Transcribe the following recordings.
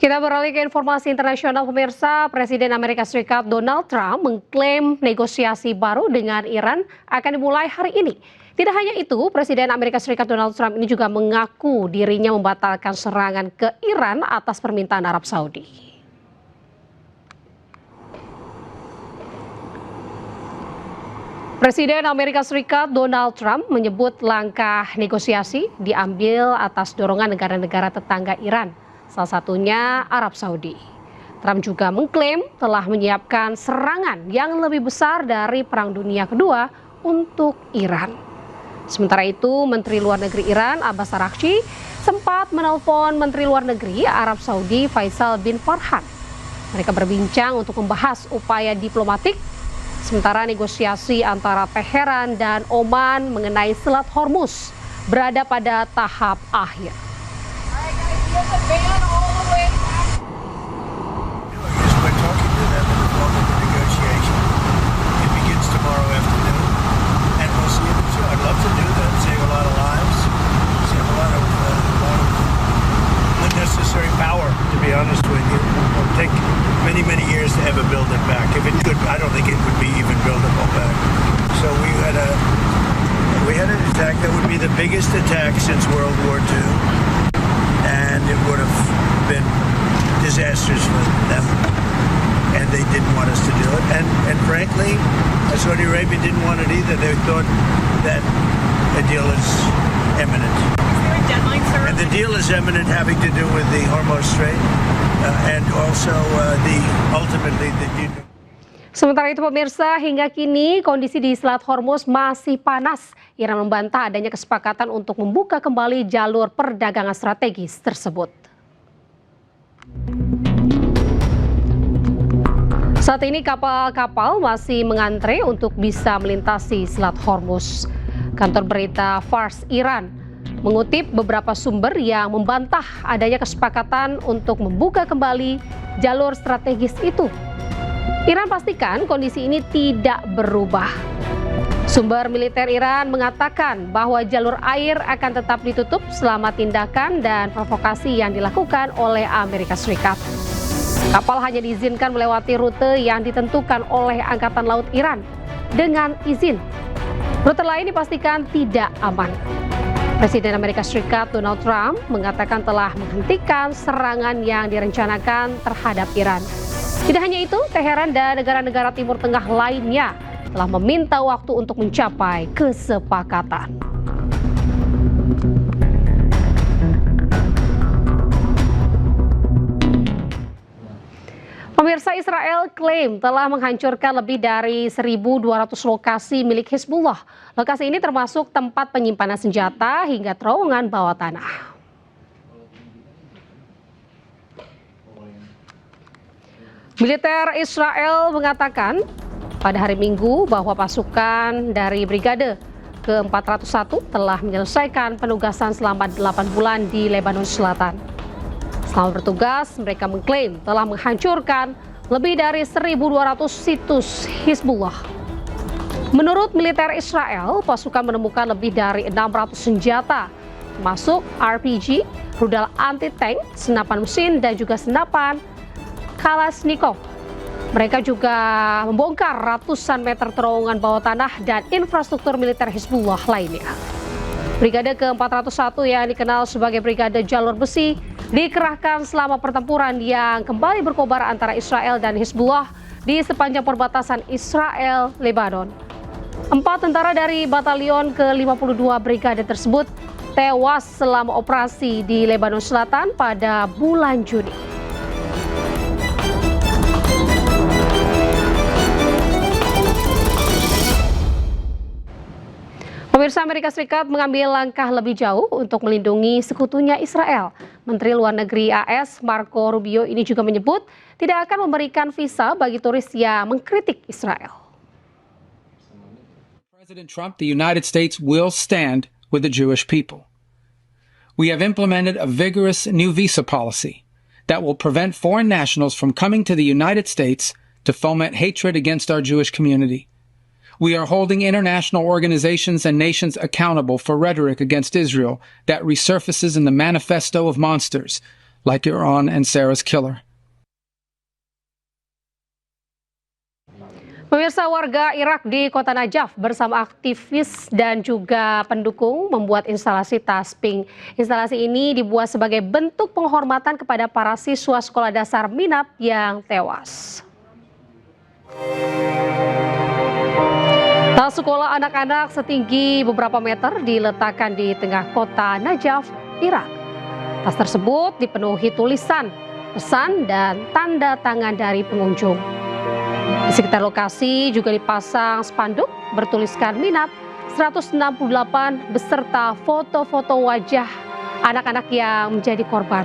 Kita beralih ke informasi internasional pemirsa. Presiden Amerika Serikat Donald Trump mengklaim negosiasi baru dengan Iran akan dimulai hari ini. Tidak hanya itu, Presiden Amerika Serikat Donald Trump ini juga mengaku dirinya membatalkan serangan ke Iran atas permintaan Arab Saudi. Presiden Amerika Serikat Donald Trump menyebut langkah negosiasi diambil atas dorongan negara-negara tetangga Iran, salah satunya Arab Saudi. Trump juga mengklaim telah menyiapkan serangan yang lebih besar dari Perang Dunia Kedua untuk Iran. Sementara itu, Menteri Luar Negeri Iran Abbas Araghchi sempat menelpon Menteri Luar Negeri Arab Saudi Faisal bin Farhan. Mereka berbincang untuk membahas upaya diplomatik sementara negosiasi antara Teheran dan Oman mengenai Selat Hormuz berada pada tahap akhir. Unnecessary power, to be honest with you. It'll take many years to ever build it back. If it could, I don't think it would be even buildable back. So we had an attack that would be the biggest attack since World War II, and it would have been disastrous for them. And they didn't want us to do it. And frankly, Saudi Arabia didn't want it either. They thought that a deal is imminent. And the deal is imminent, having to do with the Hormuz Strait and also ultimately the. Sementara itu pemirsa, hingga kini kondisi di Selat Hormuz masih panas. Iran membantah adanya kesepakatan untuk membuka kembali jalur perdagangan strategis tersebut. Saat ini kapal-kapal masih mengantre untuk bisa melintasi Selat Hormuz. Kantor berita Fars Iran mengutip beberapa sumber yang membantah adanya kesepakatan untuk membuka kembali jalur strategis itu. Iran pastikan kondisi ini tidak berubah. Sumber militer Iran mengatakan bahwa jalur air akan tetap ditutup selama tindakan dan provokasi yang dilakukan oleh Amerika Serikat. Kapal hanya diizinkan melewati rute yang ditentukan oleh Angkatan Laut Iran dengan izin. Rute lain dipastikan tidak aman. Presiden Amerika Serikat Donald Trump mengatakan telah menghentikan serangan yang direncanakan terhadap Iran. Tidak hanya itu, Teheran dan negara-negara Timur Tengah lainnya telah meminta waktu untuk mencapai kesepakatan. Pemirsa, Israel klaim telah menghancurkan lebih dari 1.200 lokasi milik Hizbullah. Lokasi ini termasuk tempat penyimpanan senjata hingga terowongan bawah tanah. Militer Israel mengatakan pada hari Minggu bahwa pasukan dari Brigade ke-401 telah menyelesaikan penugasan selama 8 bulan di Lebanon Selatan. Selama bertugas, mereka mengklaim telah menghancurkan lebih dari 1.200 situs Hizbullah. Menurut militer Israel, pasukan menemukan lebih dari 600 senjata, termasuk RPG, rudal anti-tank, senapan mesin, dan juga senapan Kalashnikov. Mereka juga membongkar ratusan meter terowongan bawah tanah dan infrastruktur militer Hizbullah lainnya. Brigade ke-401 yang dikenal sebagai Brigade Jalur Besi dikerahkan selama pertempuran yang kembali berkobar antara Israel dan Hizbullah di sepanjang perbatasan Israel-Lebanon. 4 tentara dari batalion ke-52 Brigade tersebut tewas selama operasi di Lebanon Selatan pada bulan Juni. Pemirsa, Amerika Serikat mengambil langkah lebih jauh untuk melindungi sekutunya Israel. Menteri Luar Negeri AS Marco Rubio ini juga menyebut tidak akan memberikan visa bagi turis yang mengkritik Israel. President Trump, the United States will stand with the Jewish people. We have implemented a vigorous new visa policy that will prevent foreign nationals from coming to the United States to foment hatred against our Jewish community. We are holding international organizations and nations accountable for rhetoric against Israel that resurfaces in the manifesto of monsters, like Iran and Sarah's killer. Pemirsa, warga Irak di kota Najaf bersama aktivis dan juga pendukung membuat instalasi tasbih. Instalasi ini dibuat sebagai bentuk penghormatan kepada para siswa sekolah dasar Minab yang tewas. Tas sekolah anak-anak setinggi beberapa meter diletakkan di tengah kota Najaf, Irak. Tas tersebut dipenuhi tulisan, pesan, dan tanda tangan dari pengunjung. Di sekitar lokasi juga dipasang spanduk bertuliskan Minab 168 beserta foto-foto wajah anak-anak yang menjadi korban.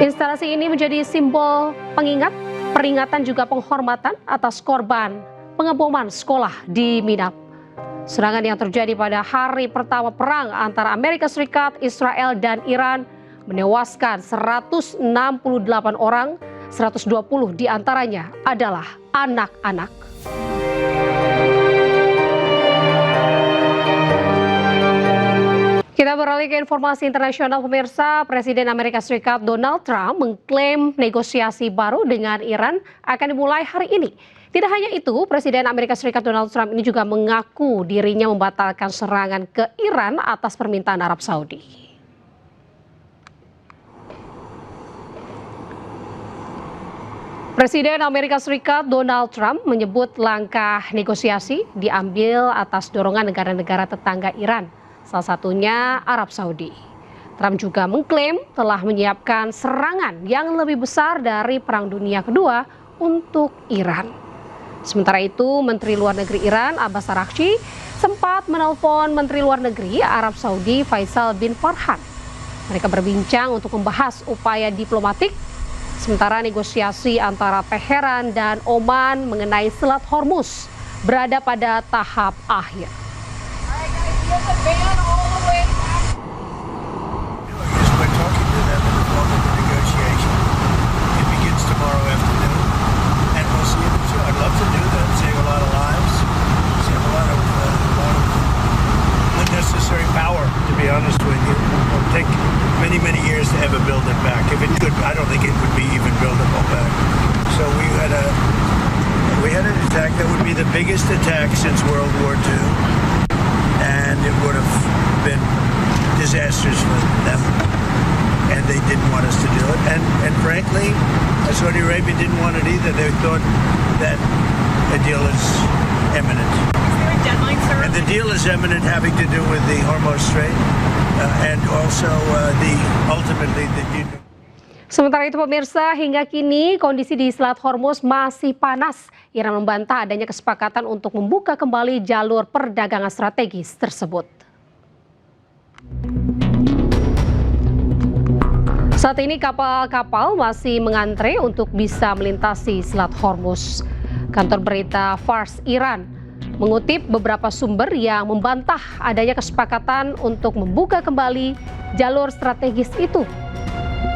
Instalasi ini menjadi simbol pengingat, peringatan juga penghormatan atas korban pengeboman sekolah di Minab. Serangan yang terjadi pada hari pertama perang antara Amerika Serikat, Israel, dan Iran menewaskan 168 orang, 120 diantaranya adalah anak-anak. Kita beralih ke informasi internasional, pemirsa. Presiden Amerika Serikat Donald Trump mengklaim negosiasi baru dengan Iran akan dimulai hari ini. Tidak hanya itu, Presiden Amerika Serikat Donald Trump ini juga mengaku dirinya membatalkan serangan ke Iran atas permintaan Arab Saudi. Presiden Amerika Serikat Donald Trump menyebut langkah negosiasi diambil atas dorongan negara-negara tetangga Iran, salah satunya Arab Saudi. Trump juga mengklaim telah menyiapkan serangan yang lebih besar dari Perang Dunia Kedua untuk Iran. Sementara itu, Menteri Luar Negeri Iran Abbas Araghchi sempat menelpon Menteri Luar Negeri Arab Saudi Faisal bin Farhan. Mereka berbincang untuk membahas upaya diplomatik sementara negosiasi antara Teheran dan Oman mengenai Selat Hormuz berada pada tahap akhir. Unnecessary power, to be honest with you. It'll take many, many years to ever build it back. If it could, I don't think it would be even buildable back. So we had an attack that would be the biggest attack since World War II, and it would have been disastrous for them. And they didn't want us to do it. And frankly, Saudi Arabia didn't want it either. They thought that a deal is imminent. Deadline, sir? And the deal is imminent, having to do with the Hormuz Strait and also ultimately the deal. Sementara itu, pemirsa, hingga kini kondisi di Selat Hormuz masih panas. Iran membantah adanya kesepakatan untuk membuka kembali jalur perdagangan strategis tersebut. Saat ini kapal-kapal masih mengantre untuk bisa melintasi Selat Hormuz. Kantor berita Fars Iran mengutip beberapa sumber yang membantah adanya kesepakatan untuk membuka kembali jalur strategis itu.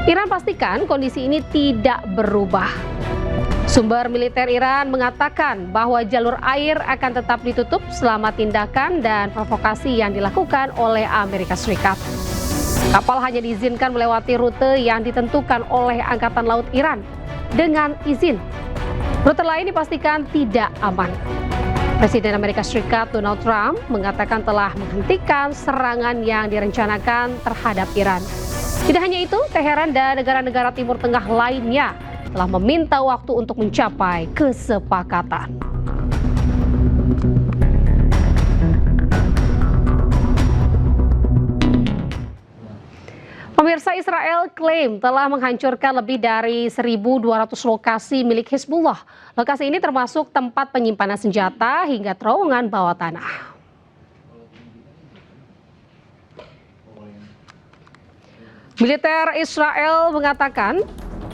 Iran pastikan kondisi ini tidak berubah. Sumber militer Iran mengatakan bahwa jalur air akan tetap ditutup selama tindakan dan provokasi yang dilakukan oleh Amerika Serikat. Kapal hanya diizinkan melewati rute yang ditentukan oleh Angkatan Laut Iran dengan izin. Rute lain dipastikan tidak aman. Presiden Amerika Serikat Donald Trump mengatakan telah menghentikan serangan yang direncanakan terhadap Iran. Tidak hanya itu, Teheran dan negara-negara Timur Tengah lainnya telah meminta waktu untuk mencapai kesepakatan. Pemirsa, Israel klaim telah menghancurkan lebih dari 1.200 lokasi milik Hizbullah. Lokasi ini termasuk tempat penyimpanan senjata hingga terowongan bawah tanah. Militer Israel mengatakan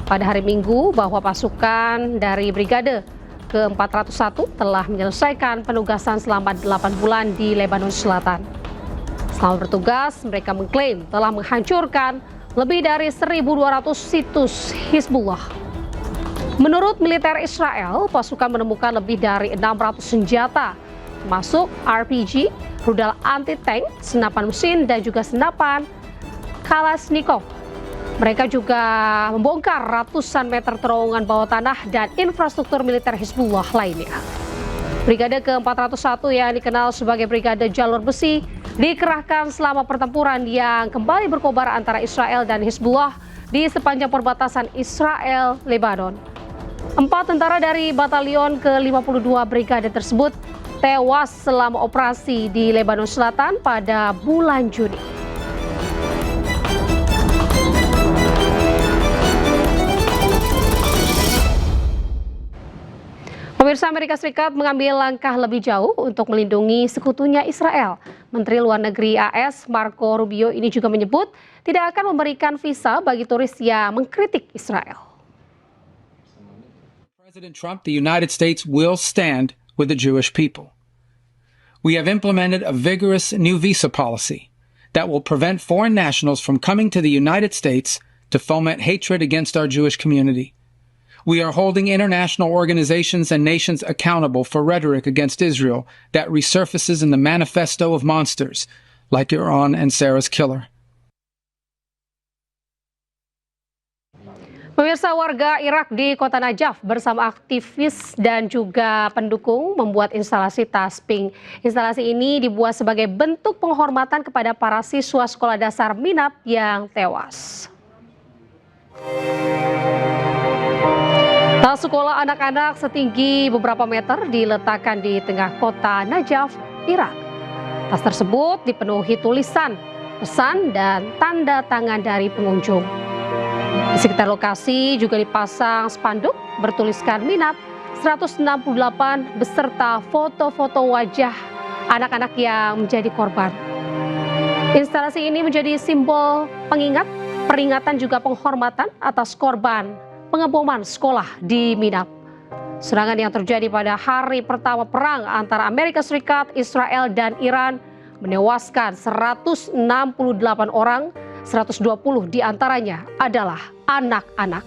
pada hari Minggu bahwa pasukan dari Brigade ke-401 telah menyelesaikan penugasan selama 8 bulan di Lebanon Selatan. Selama bertugas, mereka mengklaim telah menghancurkan lebih dari 1.200 situs Hizbullah. Menurut militer Israel, pasukan menemukan lebih dari 600 senjata, termasuk RPG, rudal anti-tank, senapan mesin, dan juga senapan Kalashnikov. Mereka juga membongkar ratusan meter terowongan bawah tanah dan infrastruktur militer Hizbullah lainnya. Brigade ke-401 yang dikenal sebagai Brigade Jalur Besi dikerahkan selama pertempuran yang kembali berkobar antara Israel dan Hizbullah di sepanjang perbatasan Israel-Lebanon. 4 tentara dari Batalion ke-52 Brigade tersebut tewas selama operasi di Lebanon Selatan pada bulan Juni. Pemirsa, Amerika Serikat mengambil langkah lebih jauh untuk melindungi sekutunya Israel. Menteri Luar Negeri AS Marco Rubio ini juga menyebut tidak akan memberikan visa bagi turis yang mengkritik Israel. President Trump, the United States will stand with the Jewish people. We have implemented a vigorous new visa policy that will prevent foreign nationals from coming to the United States to foment hatred against our Jewish community. We are holding international organizations and nations accountable for rhetoric against Israel that resurfaces in the manifesto of monsters like Iran and Sarah's killer. Pemirsa, warga Irak di kota Najaf bersama aktivis dan juga pendukung membuat instalasi tasbih. Instalasi ini dibuat sebagai bentuk penghormatan kepada para siswa sekolah dasar Minab yang tewas. Tas sekolah anak-anak setinggi beberapa meter diletakkan di tengah kota Najaf, Irak. Tas tersebut dipenuhi tulisan, pesan, dan tanda tangan dari pengunjung. Di sekitar lokasi juga dipasang spanduk bertuliskan Minab 168 beserta foto-foto wajah anak-anak yang menjadi korban. Instalasi ini menjadi simbol pengingat, peringatan juga penghormatan atas korban pengeboman sekolah di Minab. Serangan yang terjadi pada hari pertama perang antara Amerika Serikat, Israel, dan Iran menewaskan 168 orang, 120 diantaranya adalah anak-anak.